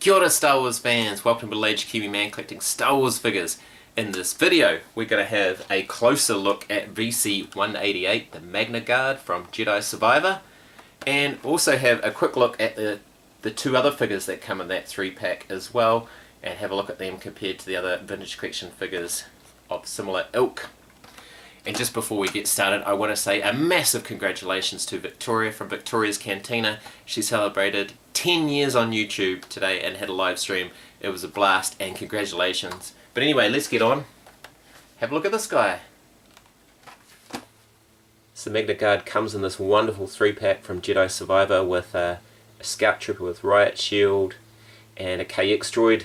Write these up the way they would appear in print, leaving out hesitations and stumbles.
Kia ora Star Wars fans, welcome to Middle-aged Kiwi man collecting Star Wars figures. In this video we're going to have a closer look at VC188, the Magna Guard from Jedi Survivor, and also have a quick look at the two other figures that come in that 3-pack as well, and have a look at them compared to the other vintage collection figures of similar ilk. And just before we get started, I want to say a massive congratulations to Victoria from Victoria's Cantina. She celebrated 10 years on YouTube today and had a live stream. It was a blast, and congratulations. But anyway, let's get on. Have a look at this guy. So the Magna Guard comes in this wonderful 3-pack from Jedi Survivor with a Scout Trooper with Riot Shield and a KX droid.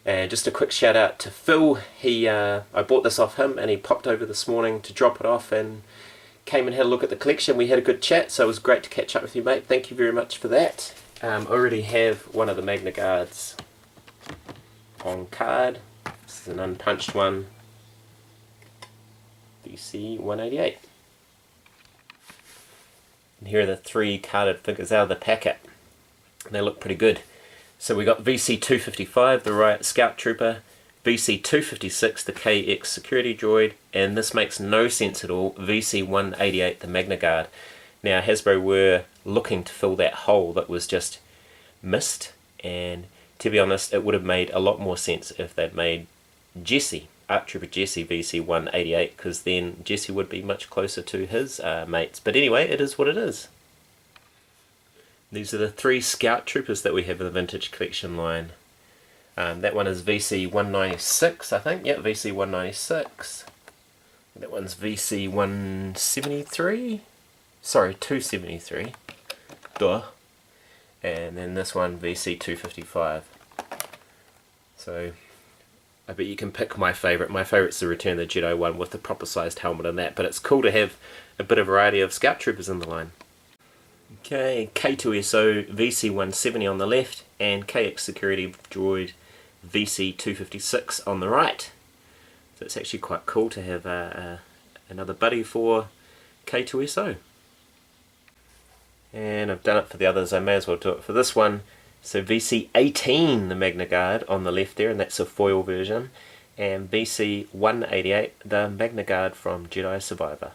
And just a quick shout out to Phil. I bought this off him and he popped over this morning to drop it off and came and had a look at the collection. We had a good chat, so it was great to catch up with you, mate. Thank you very much for that. I already have one of the Magna Guards on card. This is an unpunched one, VC188. And here are the 3 carded figures out of the packet. They look pretty good. So we got VC255, the Riot Scout Trooper, VC256, the KX Security Droid, and this makes no sense at all, VC188, the Magna Guard. Now Hasbro were looking to fill that hole that was just missed, and to be honest, it would have made a lot more sense if they'd made Jesse, Art Trooper Jesse VC188, because then Jesse would be much closer to his mates. But anyway, it is what it is. These are the 3 Scout Troopers that we have in the Vintage Collection line. That one is VC196, I think. Yep, VC196. That one's VC173. Sorry, 273. Duh. And then this one, VC255. So, I bet you can pick my favourite. My favourite's the Return of the Jedi one with the proper sized helmet and that. But it's cool to have a bit of variety of Scout Troopers in the line. Okay, K2SO VC170 on the left, and KX Security Droid VC256 on the right. So it's actually quite cool to have another buddy for K2SO. And I've done it for the others, I may as well do it for this one. So VC18, the Magna Guard, on the left there, and that's a foil version. And VC188, the Magna Guard from Jedi Survivor.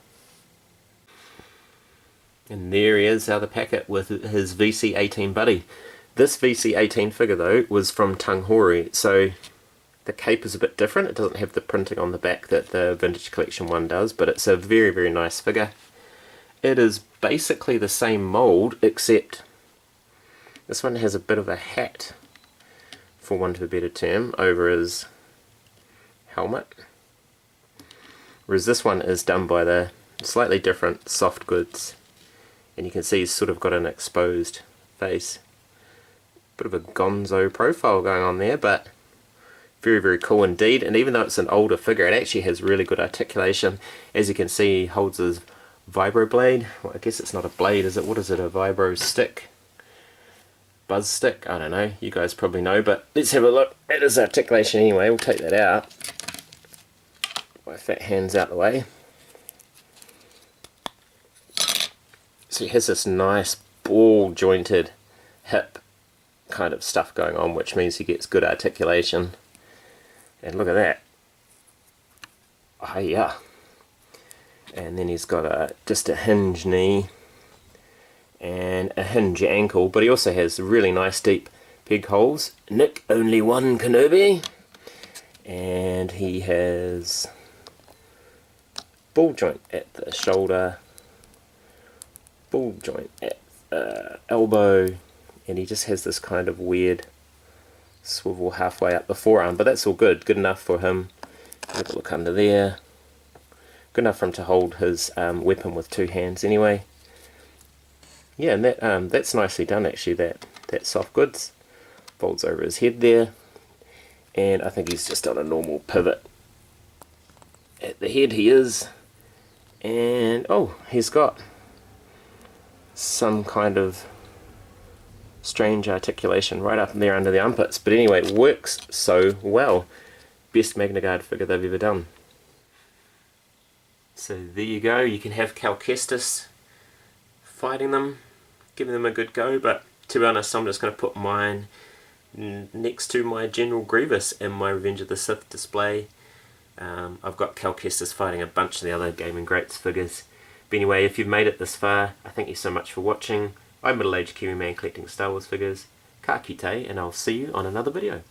And there he is out of the packet with his VC18 buddy. This VC18 figure though was from Tanghori, so the cape is a bit different. It doesn't have the printing on the back that the Vintage Collection one does, but it's a very, very nice figure. It is basically the same mould, except this one has a bit of a hat, for want of a better term, over his helmet. Whereas this one is done by the slightly different Soft Goods. And you can see he's sort of got an exposed face. Bit of a gonzo profile going on there, but very, very cool indeed. And even though it's an older figure, it actually has really good articulation. As you can see, he holds his vibro blade. Well, I guess it's not a blade, is it? What is it? A vibro stick? Buzz stick? I don't know. You guys probably know, but let's have a look at his articulation anyway. We'll take that out. My fat hand's out the way. So he has this nice ball jointed hip kind of stuff going on, which means he gets good articulation. And look at that. Oh yeah. And then he's got just a hinge knee and a hinge ankle, but he also has really nice deep peg holes. Nick, only one Kenobi. And he has ball joint at the shoulder, ball joint at elbow, and he just has this kind of weird swivel halfway up the forearm, but that's all good enough for him. Have a look under there, good enough for him to hold his weapon with 2 hands anyway. Yeah, and that's nicely done actually, that Soft Goods folds over his head there, and I think he's just on a normal pivot at the head. He is, and oh, he's got some kind of strange articulation right up in there under the armpits, but anyway, it works so well. Best Magna Guard figure they've ever done. So there you go, you can have Cal Kestis fighting them, giving them a good go, but to be honest, I'm just going to put mine next to my General Grievous and my Revenge of the Sith display. I've got Cal Kestis fighting a bunch of the other Gaming Greats figures. But anyway, if you've made it this far, I thank you so much for watching. I'm middle-aged Kiwi man collecting Star Wars figures. Ka kite, and I'll see you on another video.